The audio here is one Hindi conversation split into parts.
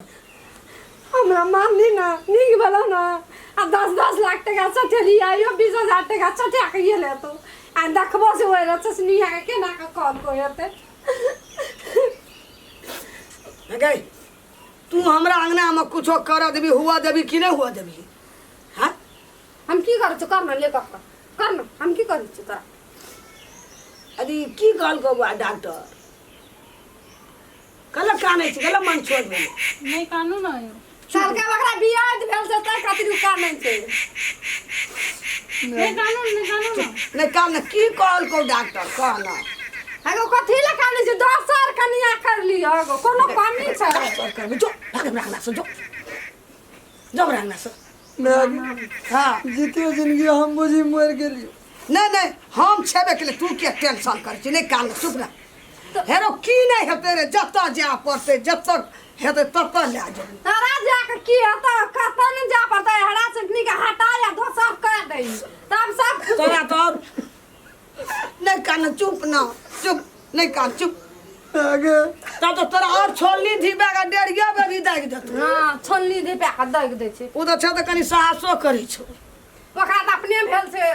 हमरा मानली ना नीक भला ना आ 10-10 लाख टका चठेली आइयो 20,000 टका चठा के ये ले तो आ देखबो से ओए रचसनी है के ना का कॉल को हेते गई तू हमरा अंगना में कुछ कर देबी हुआ देबी कि नहीं हुआ देबी हाँ हम की कर कर ना ले कर ना हम की कर तोरा अरे की कहल को डॉक्टर कल काने छी कल मन छोड़ दे नहीं कानू ना साल के बकरा बियाह भेल से त खातिर काने छै नहीं कानू ना नहीं काम ना की कहल को डॉक्टर कहना एगो कथि ले काने छै 10 साल कनिया कर लियो एगो कोनो कमी छै कर जो भाग रखना सो जो रखना सो हाँ जीतियो जिंदगी हम बुझी मर गेली नहीं हम छेबे के तू के टेंशन कर छी नहीं काम चुप ना हेरो की नहीं हेते रे जत्ता जा पड़ते जब तक हेते तब तक ले जा तारा जाके की हता कत न जा पड़ता है हरा चटनी के हटा या दोसर कर दे तब सब तोरा तो नहीं कान चुप ना चुप नहीं कान चुप आगे तब तो तोरा और छोलनी थी बेगा डेढ़िया में भी दाग देत हां छोलनी दे पे दाग दे छै ओ तो छ त कनी साहसो करी छो ओकरा त अपने भेल से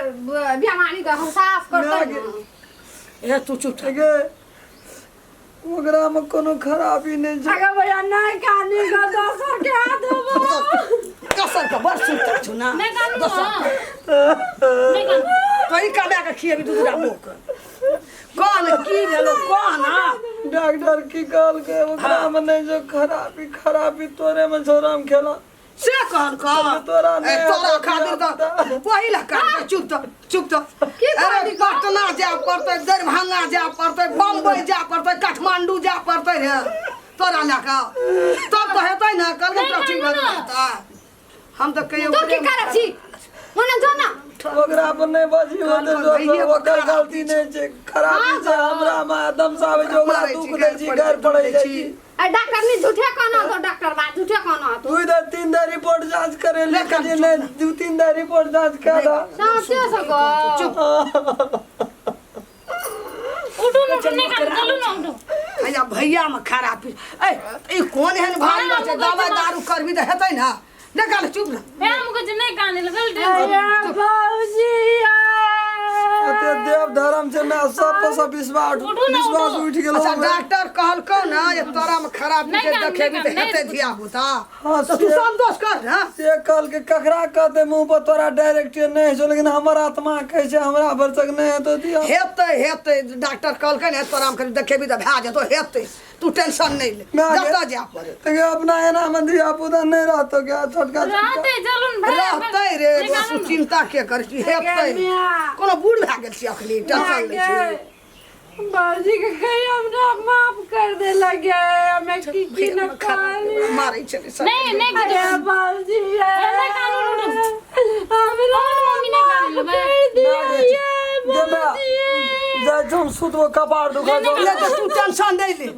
बेमानी के हम साहस करते ए तू चुप आगे ओकरा में कोनो खराबी नहीं छै आगे भैया नहीं कानी का दोसर के हाथ देबो कसर का बड़ सुनता छु ना नहीं कानू नहीं कानू तोई काबे के खिएबी दूसरा मुक कौन की भेलो कौन डॉक्टर की कहल के ओकरा में नहीं जो खराबी तोरे में छोराम खेला से कौन का तोरा नहीं तोरा खातिर तो पहिला कर चुप तो अरे पटना जा पड़ते दरभंगा जा पड़ते बम्बई जा पड़ते काठमांडू जा पड़ते रे तोरा लका तब तो हेतै ना कल के प्रति बनता हम तो कहियो तू की करे छी मने जो ना ओकरा पर नहीं बाजी होते जो ओकर गलती नहीं छै खराबी छै हमरा में दम सावे जो ओकरा दुख दे छी घर पड़ै छी ए डॉक्टर ने झूठे कहना तो डॉक्टर बा झूठे कहना तो तू इधर 3 दार रिपोर्ट जांच करे लेकिन ये नहीं 2-3 दार रिपोर्ट जांच करा साथे सको चुप उठो ना नहीं कानू चलो ना उठो भैया भैया में खराबी ए ई कोन एहन भारी बात छै दवाई दारू करबी त हेतै ना निकाल चुप ना मैं हमको नहीं काने लगल अरे बाबूजी अते देव धर्म से ना सब विश्वास उठ गेलो अच्छा डॉक्टर कहलको ना ये तोरा में खराबी के देखेबी त हेतै धिया पुता हां तो तू संतोष कर ना से कल के कखरा कहते मुंह पर तोरा डायरेक्ट नहीं छो लेकिन हमर आत्मा कहे छै हमरा भरसक नहीं है तो दिया हेतै डॉक्टर कहलकै ना तोरा में देखेबी त भा जेतो हेतै तू टेंशन नहीं ले जता जा पड़े तो अपना एना में दिया पुता नहीं रहतो क्या छोटका रहते चलून भैया रहतै रे बस तू चिंता के कर छी हेतै कोनो बूढ़ भा गेल छी अखनी टेंशन ले छी बाबूजी के कहीं हमरा माफ कर दे लगे हमें की न काली मारै छले सब नहीं अरे बाबूजी नहीं कानू उठो हमरा मम्मी नहीं काने ले जा तुम सुतबो कपार दुखा जो ले तो तू टेंशन नहीं ले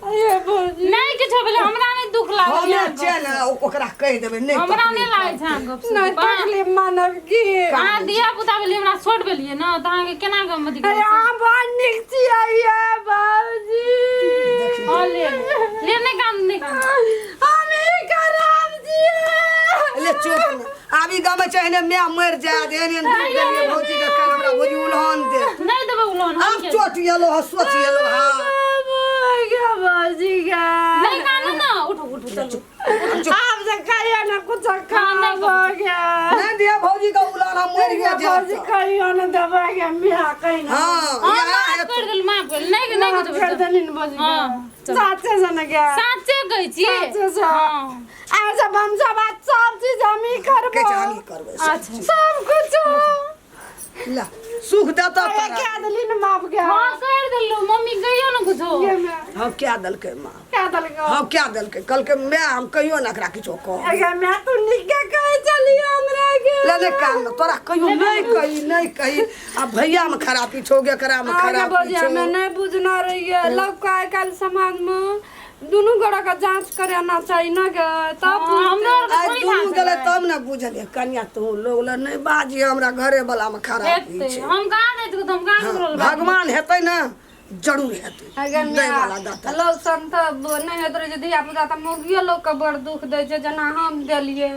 अरे बाबूजी नहीं किछो भेले हमरा नहीं दुख लागल हमे चल ओकरा कह देबै नहीं हमरा नहीं लागे छै गप नहीं तकलीफ मानव की हां दिया पुता भेली हमरा छोड़ भेलिए ना त अहाँ के केना गम मति अरे हम बहुत निक छी आइए बाबूजी ले नहीं कान हम ही खराब जी ले चुप ना आबी गाम चाहिए मैं मर जा दे एने भौजी के कल हमरा भौजी उलहन दे नहीं देबे उलोन अब चोट येलो ह सोच येलो हां क्या बाबूजी का नहीं कानू ना उठो चलो आप से कहिए ना कुछ खाना हो गया नहीं दिया भौजी का उलहन हम मर गया बाबूजी जा कहिए ना दबा के मिया कहीं ना हां माफ कर दिल माफ कर नहीं नहीं कुछ कर देनी बाबूजी साथे से ना क्या साचे गई छी साथे से आज जब हम सब आज सब चीज हम ही के करबो जानी करबै अच्छा सब कुछ ला सुख देता अरे तारा क्या दली ने माफ गया हां कर दिलो मम्मी गइयो ना कुछ ये मैं हम क्या दल के मां क्या दल का हम क्या दल के कल के मैं हम कहियो ना करा किछो कह अरे मैं तो निके कह चली हमरा के ले ले कान में तोरा कहियो नहीं कही अब भैया में खराबी छो गया करा में आगे खराबी बोलिए छो मैं नहीं बुझना रही है लव का कल समाज में दोनों गोड़ा का जांच कराना चाहिए ना के तब आज दुनू गले तब ना बुझले कन्या तो लोग ला नहीं बाजी हमरा घरे वाला में खराबी हेतै छै हम कहां देत को हम कहां करो भगवान हेतै ना जरूर हेतै अगर दै वाला दाता लोग सन तो नहीं हेत रहे धिया पुता तो मौगियो लोग के बड़ दुख दे छै जना हम देलिए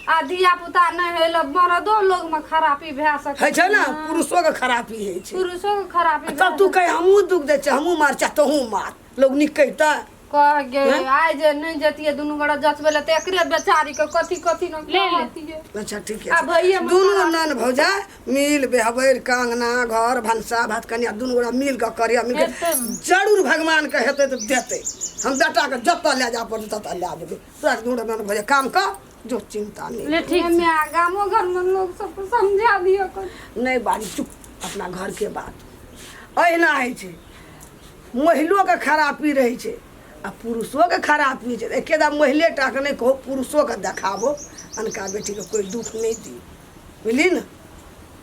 आ धिया पुता नहीं हेल मरदो लोग में खराबी भए सकै है छै ना पुरुषो के खराबी है छै पुरुषों के खराबी तब तू कहे हमहूँ दुख दै छै हमहूँ मार चाह तोहूँ मार लोग नीक कहिता कह गे आइ जे नहीं जतिए दुनू गोड़ा जचबे ले त एकरे बेचारी के कथी कथी न ले ले। कहतिए अच्छा ठीक आ है भैया दुनू नन भौजा मिल बेहबर कांगना घर भनसा भात कनिया दुनू गोड़ा मिल के करिया मिल के जरूर भगवान के हेतै तो देतै हम बेटा के जतऽ ले जा पड़तै ततऽ ले देबै तोरा दुनू नन भौजा काम कर जो चिंता नहीं ले ठीक में गामो घर में लोग सबको समझा दियो कर नहीं बारी चुप अपना घर के बात अहिना होइ छै महिलो के खराबी रहै छै आ पुरुषो के खराबी छै एकेदा महिले टा के नहीं कहो पुरुषो के देखाबो अनका बेटी के कोई दुख नहीं दी बुझली ना